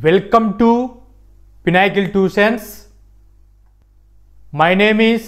Welcome to Pinnacle Tuitions. My name is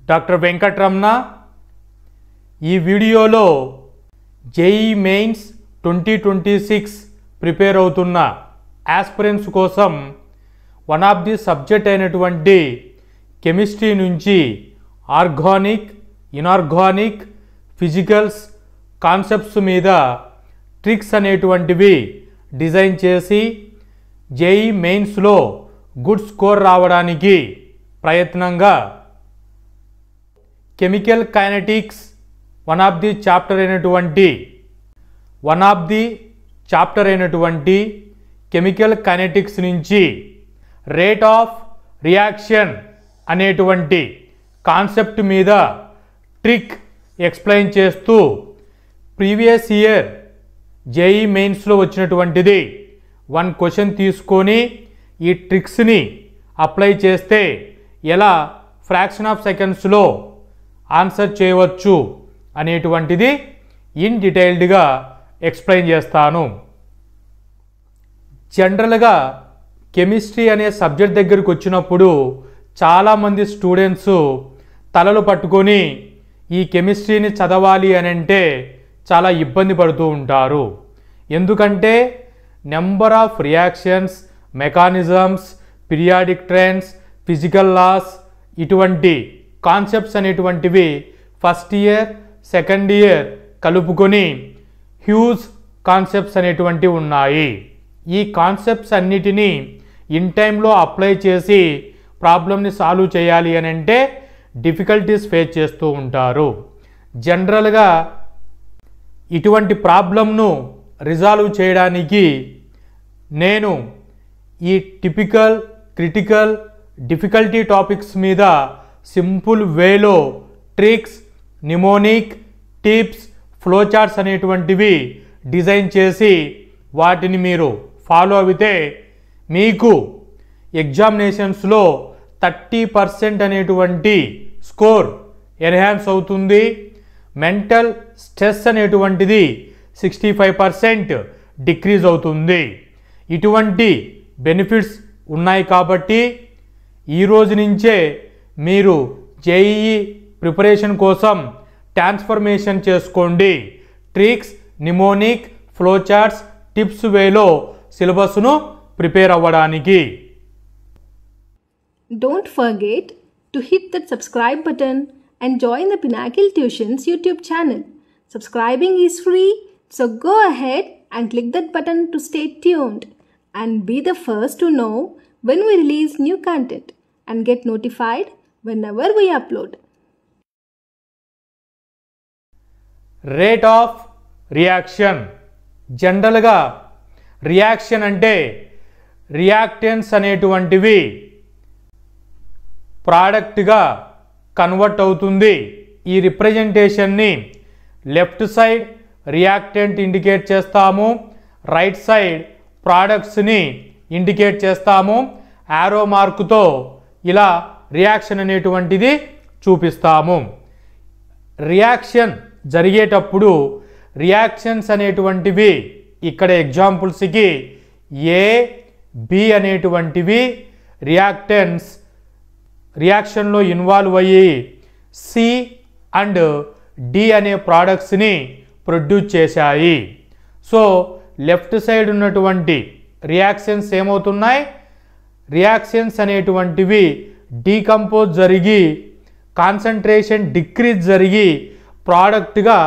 Dr. Venkatramana. ఈ వీడియోలో JEE mains 2026 prepare అవుతున్న aspirants కోసం one of the subject అయినటువంటి chemistry నుంచి ఆర్గానిక్, ఇనార్గానిక్, ఫిజికల్స్ కాన్సెప్ట్స్ మీద tricks అనేటువంటివి డిజైన్ చేసి జేఈఈ మెయిన్స్లో గుడ్ స్కోర్ రావడానికి ప్రయత్నంగా chemical kinetics one of the chapter అయినటువంటి కెమికల్ కైనెటిక్స్ నుంచి రేట్ ఆఫ్ రియాక్షన్ అనేటువంటి కాన్సెప్ట్ మీద ట్రిక్ ఎక్స్ప్లెయిన్ చేస్తూ ప్రీవియస్ ఇయర్ జేఈఈ మెయిన్స్లో వచ్చినటువంటిది వన్ క్వశ్చన్ తీసుకొని ఈ ట్రిక్స్ని అప్లై చేస్తే ఎలా ఫ్రాక్షన్ ఆఫ్ సెకండ్స్లో ఆన్సర్ చేయవచ్చు అనేటువంటిది ఇన్ డీటెయిల్డ్గా ఎక్స్ప్లెయిన్ చేస్తాను. జనరల్గా కెమిస్ట్రీ అనే సబ్జెక్ట్ దగ్గరికి వచ్చినప్పుడు చాలామంది స్టూడెంట్స్ తలలు పట్టుకొని ఈ కెమిస్ట్రీని చదవాలి అని అంటే చాలా ఇబ్బంది పడుతూ ఉంటారు. ఎందుకంటే number of reactions, mechanisms, periodic trends, physical laws ఇటువంటి కాన్సెప్ట్స్ అనేటువంటివి ఫస్ట్ ఇయర్, సెకండ్ ఇయర్ కలుపుకొని హ్యూజ్ కాన్సెప్ట్స్ అనేటువంటివి ఉన్నాయి. ఈ కాన్సెప్ట్స్ అన్నిటినీ ఇన్ టైంలో అప్లై చేసి ప్రాబ్లమ్ని సాల్వ్ చేయాలి అని అంటే డిఫికల్టీస్ ఫేస్ చేస్తూ ఉంటారు. జనరల్గా ఇటువంటి ప్రాబ్లంను రిజాల్వ్ చేయడానికి నేను ఈ టిపికల్, క్రిటికల్, డిఫికల్టీ టాపిక్స్ మీద సింపుల్ వేలో ట్రిక్స్, నిమోనిక్, టిప్స్, ఫ్లోచార్ట్స్ అనేటువంటివి డిజైన్ చేసి వాటిని మీరు ఫాలో అయితే మీకు ఎగ్జామినేషన్స్లో 30% అనేటువంటి స్కోర్ ఎన్హాన్స్ అవుతుంది. మెంటల్ స్ట్రెస్ అనేటువంటిది 65% డిక్రీజ్ అవుతుంది. ఇటువంటి బెనిఫిట్స్ ఉన్నాయి కాబట్టి ఈరోజు నుంచే మీరు జేఈఈ ప్రిపరేషన్ కోసం ట్రాన్స్ఫర్మేషన్ చేసుకోండి. ట్రిక్స్, నిమోనిక్, ఫ్లోచార్ట్స్, టిప్స్ వేలో సిలబస్ను ప్రిపేర్ అవ్వడానికి. Don't forget to hit that subscribe button and join the Pinnacle Tuitions YouTube channel. Subscribing is free, so go ahead and click that button to stay tuned and be the first to know when we release new content and get notified whenever we upload. Rate of reaction. జనరల్గా reaction అంటే reactance అనేటువంటివి ప్రోడక్ట్గా convert అవుతుంది. ఈ రిప్రజెంటేషన్ని left side reactant indicate చేస్తాము, right side ప్రోడక్ట్స్ని indicate చేస్తాము. Arrow మార్కుతో ఇలా reaction అనేటువంటిది చూపిస్తాము. రియాక్షన్ జరిగేటప్పుడు రియాక్షన్స్ అనేటువంటివి ఇక్కడ ఎగ్జాంపుల్స్కి ఏ, బి అనేటువంటివి రియాక్టెన్స్ రియాక్షన్లో ఇన్వాల్వ్ అయ్యి సి అండ్ డి అనే ప్రోడక్ట్స్ని ప్రొడ్యూస్ చేశాయి. సో లెఫ్ట్ సైడ్ ఉన్నటువంటి రియాక్షన్స్ ఏమవుతున్నాయి? రియాక్షన్స్ అనేటువంటివి డీకంపోజ్ జరిగి కాన్సన్ట్రేషన్ డిక్రీజ్ జరిగి ప్రోడక్ట్గా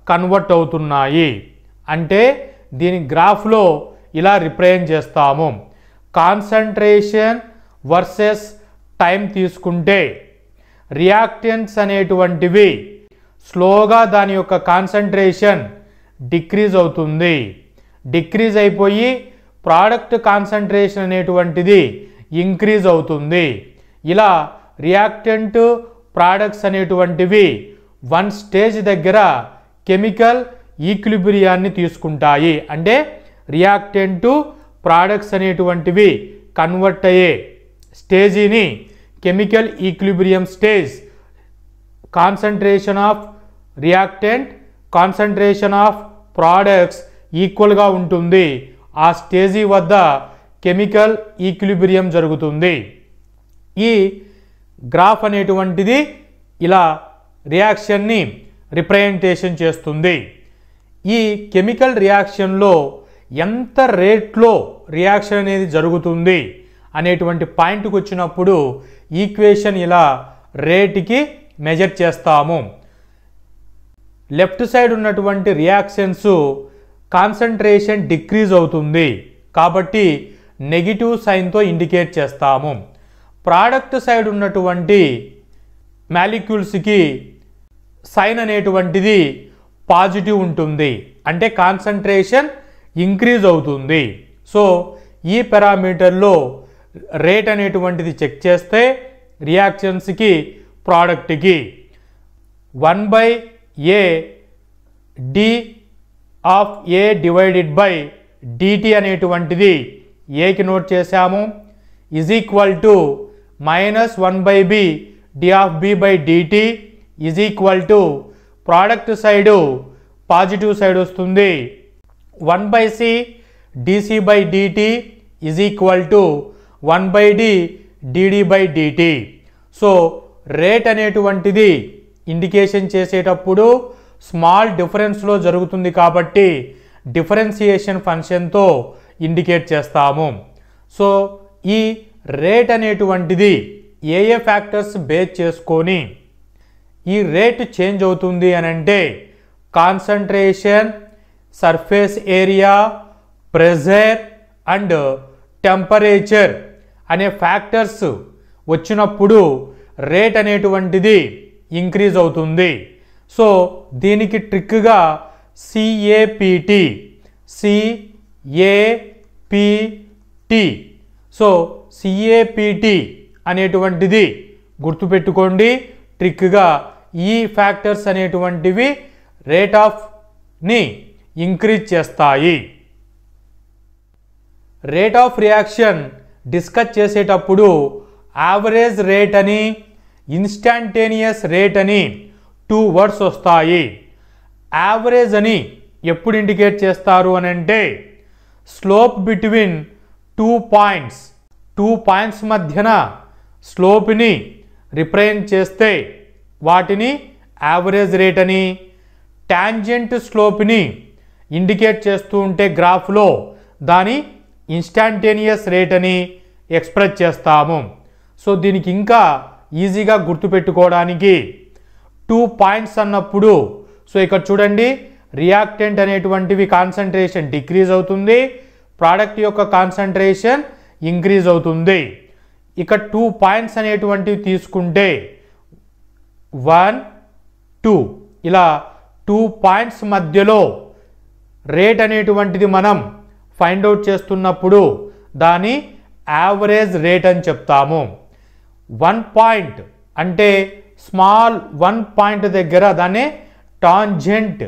కన్వర్ట్ అవుతున్నాయి. అంటే దీని గ్రాఫ్లో ఇలా రిప్రజెంట్ చేస్తాము. కాన్సన్ట్రేషన్ వర్సెస్ టైం తీసుకుంటే రియాక్టెన్స్ అనేటువంటివి స్లోగా దాని యొక్క కాన్సన్ట్రేషన్ డిక్రీజ్ అవుతుంది. డిక్రీజ్ అయిపోయి ప్రోడక్ట్ కాన్సన్ట్రేషన్ అనేటువంటిది ఇంక్రీజ్ అవుతుంది. ఇలా రియాక్టెంట్ ప్రోడక్ట్స్ అనేటువంటివి వన్ స్టేజ్ దగ్గర కెమికల్ ఈక్విలిబ్రియాన్ని తీసుకుంటాయి. అంటే రియాక్టెంట్ ప్రోడక్ట్స్ అనేటువంటివి కన్వర్ట్ అయ్యే స్టేజీని chemical equilibrium stage. Concentration of reactant, concentration of products ఈక్వల్గా ఉంటుంది. ఆ స్టేజీ వద్ద కెమికల్ ఈక్విలిబ్రియం జరుగుతుంది. ఈ గ్రాఫ్ అనేటువంటిది ఇలా రియాక్షన్ని రిప్రజెంటేషన్ చేస్తుంది. ఈ కెమికల్ రియాక్షన్లో ఎంత రేట్లో రియాక్షన్ అనేది జరుగుతుంది అనేటువంటి పాయింట్కి వచ్చినప్పుడు ఈక్వేషన్ ఇలా రేట్కి మెజర్ చేస్తాము. లెఫ్ట్ సైడ్ ఉన్నటువంటి రియాక్షన్స్ కాన్సంట్రేషన్ డిక్రీజ్ అవుతుంది కాబట్టి నెగిటివ్ సైన్తో ఇండికేట్ చేస్తాము. ప్రోడక్ట్ సైడ్ ఉన్నటువంటి మాలిక్యూల్స్కి సైన్ అనేటువంటిది పాజిటివ్ ఉంటుంది, అంటే కాన్సంట్రేషన్ ఇంక్రీజ్ అవుతుంది. సో ఈ పారామీటర్లో రేట్ అనేటువంటిది చెక్ చేస్తే రియాక్షన్స్కి ప్రోడక్ట్కి 1/A d of A divided by dt అనేటువంటిది ఏకి నోట్ చేశాము, is equal to -1/B d of B by dt is equal to product side positive side వస్తుంది 1/C dC by dt is equal to 1/D dd by dt. So rate అనేటువంటిది indication చేసేటప్పుడు small డిఫరెన్స్లో జరుగుతుంది కాబట్టి differentiation ఫంక్షన్తో indicate చేస్తాము. So ఈ rate అనేటువంటిది ఏ factors base చేసుకొని ఈ రేట్ చేంజ్ అవుతుంది అని అంటే concentration, surface area, pressure and temperature అనే ఫ్యాక్టర్స్ వచ్చినప్పుడు రేట్ అనేటువంటిది ఇంక్రీజ్ అవుతుంది. సో దీనికి ట్రిక్గా CAPT సో CAPT అనేటువంటిది గుర్తుపెట్టుకోండి. ట్రిక్గా ఈ ఫ్యాక్టర్స్ అనేటువంటివి రేట్ ఆఫ్ని ఇంక్రీజ్ చేస్తాయి. రేట్ ఆఫ్ రియాక్షన్ డిస్కస్ చేసేటప్పుడు యావరేజ్ రేట్ అని, ఇన్స్టాంటేనియస్ రేట్ అని 2 వర్డ్స్ వస్తాయి. యావరేజ్ అని ఎప్పుడు ఇండికేట్ చేస్తారు అని అంటే స్లోప్ బిట్వీన్ 2 పాయింట్స్ మధ్యన స్లోప్ని రిప్రజెంట్ చేస్తే వాటిని యావరేజ్ రేట్ అని, టాంజెంట్ స్లోప్ని ఇండికేట్ చేస్తూ ఉంటే గ్రాఫ్లో దాని ఇన్స్టాంటేనియస్ రేట్ అని ఎక్స్ప్రెస్ చేస్తాము. సో దీనికి ఇంకా ఈజీగా గుర్తుపెట్టుకోవడానికి 2 పాయింట్స్ అన్నప్పుడు సో ఇక్కడ చూడండి రియాక్టెంట్ అనేటువంటివి కాన్సంట్రేషన్ డిక్రీజ్ అవుతుంది, ప్రోడక్ట్ యొక్క కాన్సంట్రేషన్ ఇంక్రీజ్ అవుతుంది. ఇక 2 పాయింట్స్ అనేటువంటివి తీసుకుంటే 1, 2 ఇలా 2 పాయింట్స్ మధ్యలో రేట్ అనేటువంటిది మనం ఫైండ్ అవుట్ చేస్తున్నప్పుడు దాని యావరేజ్ రేట్ అని చెప్తాము. 1 పాయింట్ అంటే స్మాల్ 1 పాయింట్ దగ్గర దాన్ని టాంజెంట్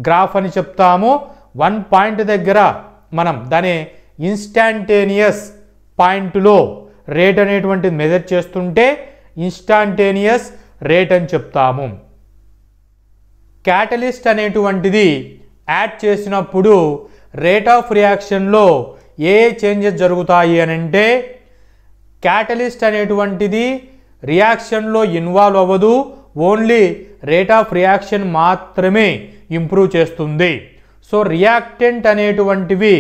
గ్రాఫ్ అని చెప్తాము. 1 పాయింట్ దగ్గర మనం దాని ఇన్స్టాంటేనియస్ పాయింట్లో రేట్ అనేటువంటిది మెజర్ చేస్తుంటే ఇన్స్టాంటేనియస్ రేట్ అని చెప్తాము. క్యాటలిస్ట్ అనేటువంటిది యాడ్ చేసినప్పుడు రేట్ ఆఫ్ రియాక్షన్లో ఏ చేంజెస్ జరుగుతాయి అని అంటే క్యాటలిస్ట్ అనేటువంటిది రియాక్షన్లో ఇన్వాల్వ్ అవ్వదు, ఓన్లీ రేట్ ఆఫ్ రియాక్షన్ మాత్రమే ఇంప్రూవ్ చేస్తుంది. సో రియాక్టెంట్ అనేటువంటివి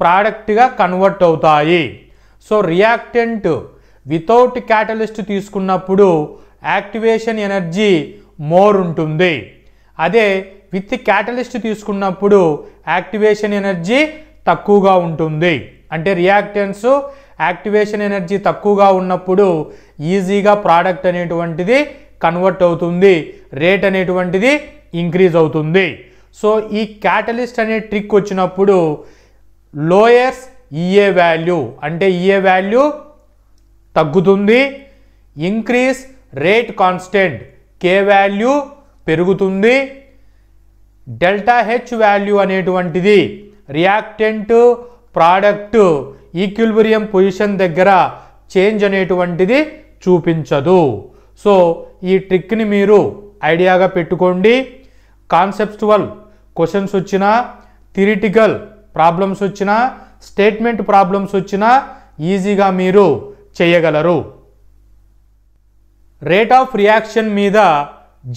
ప్రోడక్ట్గా కన్వర్ట్ అవుతాయి. సో రియాక్టెంట్ వితౌట్ క్యాటలిస్ట్ తీసుకున్నప్పుడు యాక్టివేషన్ ఎనర్జీ మోర్ ఉంటుంది, అదే విత్ క్యాటలిస్ట్ తీసుకున్నప్పుడు యాక్టివేషన్ ఎనర్జీ తక్కువగా ఉంటుంది. అంటే రియాక్టెంట్స్ యాక్టివేషన్ ఎనర్జీ తక్కువగా ఉన్నప్పుడు ఈజీగా ప్రోడక్ట్ అనేటువంటిది కన్వర్ట్ అవుతుంది, రేట్ అనేటువంటిది ఇంక్రీజ్ అవుతుంది. సో ఈ క్యాటలిస్ట్ అనే ట్రిక్ వచ్చినప్పుడు లోయర్స్ ఈఏ వాల్యూ అంటే ఈఏ వాల్యూ తగ్గుతుంది, ఇంక్రీజ్ రేట్ కాన్స్టెంట్ కే వాల్యూ పెరుగుతుంది, డెల్టా హెచ్ వాల్యూ అనేటువంటిది రియాక్టెంట్ ప్రోడక్ట్ ఈక్విలిబ్రియం పొజిషన్ దగ్గర చేంజ్ అనేటువంటిది చూపించదు. సో ఈ ట్రిక్ని మీరు ఐడియాగా పెట్టుకోండి. కాన్సెప్చువల్ క్వశ్చన్స్ వచ్చినా, థియరిటికల్ ప్రాబ్లమ్స్ వచ్చినా స్టేట్మెంట్ ప్రాబ్లమ్స్ వచ్చినా ఈజీగా మీరు చేయగలరు. రేట్ ఆఫ్ రియాక్షన్ మీద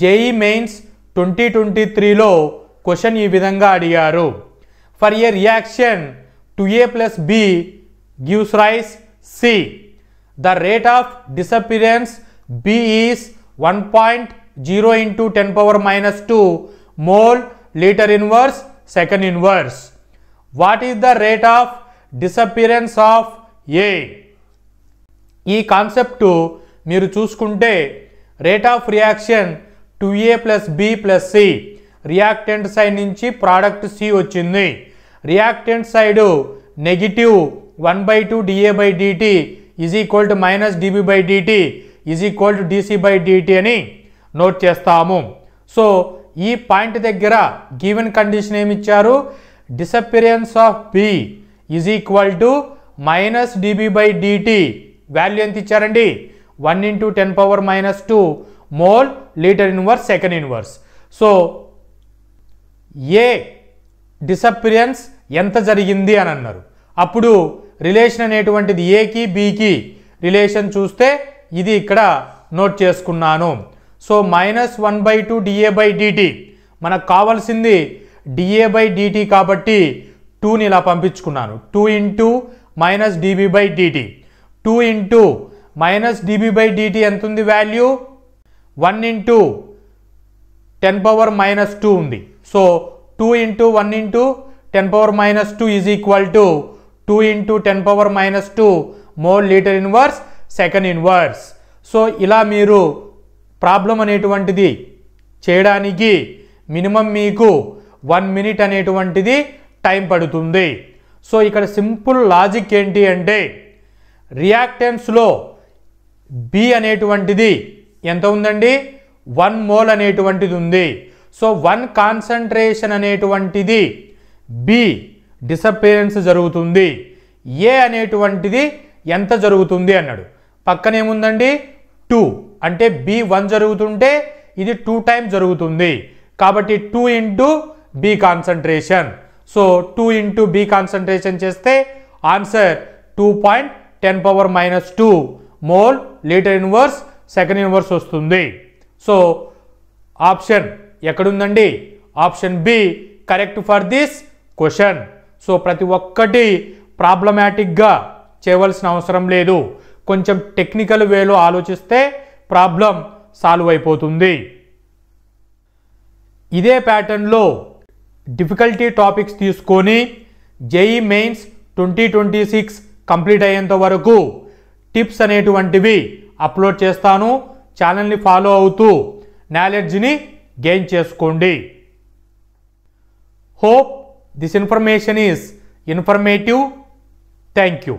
జేఈ మెయిన్స్ 2023లో క్వశ్చన్ ఈ విధంగా అడిగారు. For a reaction 2A plus B gives rise C. The rate of disappearance B is 1.0 into 10 power minus 2 mole liter inverse second inverse. What is the rate of disappearance of A? ఈ concept మీరు చూసుకుంటే rate of reaction 2A plus B plus C, reactant side నుంచి product C వచ్చింది. Reactant side negative 1/2 dA/dt is equal to minus dB/dt is equal to dC/dt అని note చేస్తాము. So ఈ point దగ్గర given condition ఏమి ఇచ్చారు? Disappearance of B is equal to minus dB/dt. Value ఎంత ఇచ్చారండి? 1 into 10 power minus 2 mole litre inverse second inverse. So A disappearance ఎంత జరిగింది అని అన్నారు. అప్పుడు రిలేషన్ అనేటువంటిది ఏకి బికి రిలేషన్ చూస్తే ఇది ఇక్కడ నోట్ చేసుకున్నాను. సో మైనస్ 1/2 dA/dt, మనకు కావాల్సింది dA/dt కాబట్టి 2ని ఇలా పంపించుకున్నాను. 2 into minus dB/dt. 2 into minus dB/dt ఎంత ఉంది వాల్యూ? 1 into 10 power minus 2 ఉంది. So 2 into 1 into 10 power minus 2 is equal to 2 into 10 power minus 2 mole litre inverse second inverse. So ఇలా మీరు ప్రాబ్లం అనేటువంటిది చేయడానికి మినిమం మీకు 1 minute అనేటువంటిది టైం పడుతుంది. సో ఇక్కడ సింపుల్ లాజిక్ ఏంటి అంటే రియాక్టెన్స్లో B అనేటువంటిది ఎంత ఉందండి? 1 మోల్ అనేటువంటిది ఉంది. సో 1 కాన్సంట్రేషన్ అనేటువంటిది B డిసపిరెన్స్ జరుగుతుంది. ఏ అనేటువంటిది ఎంత జరుగుతుంది అన్నాడు. పక్కన ఏముందండి? 2, అంటే B 1 జరుగుతుంటే ఇది 2 times జరుగుతుంది కాబట్టి 2 into B concentration. So 2 into B concentration చేస్తే answer 2.10 power minus 2 mole litre inverse second inverse వస్తుంది. సో ఆప్షన్ ఎక్కడుందండి? Option B correct for this question. So ప్రతి ఒక్కటి ప్రాబ్లమాటిక్గా చేయవలసిన అవసరం లేదు. కొంచెం టెక్నికల్ వేలో ఆలోచిస్తే ప్రాబ్లం సాల్వ్ అయిపోతుంది. ఇదే ప్యాటర్న్లో డిఫికల్టీ టాపిక్స్ తీసుకొని జేఈ మెయిన్స్ 2026 కంప్లీట్ అయ్యేంత వరకు టిప్స్ అనేటువంటివి అప్లోడ్ చేస్తాను. ఛానల్ని ఫాలో అవుతూ నాలెడ్జ్ని గెయిన్ చేసుకోండి. Hope this information is informative. Thank you.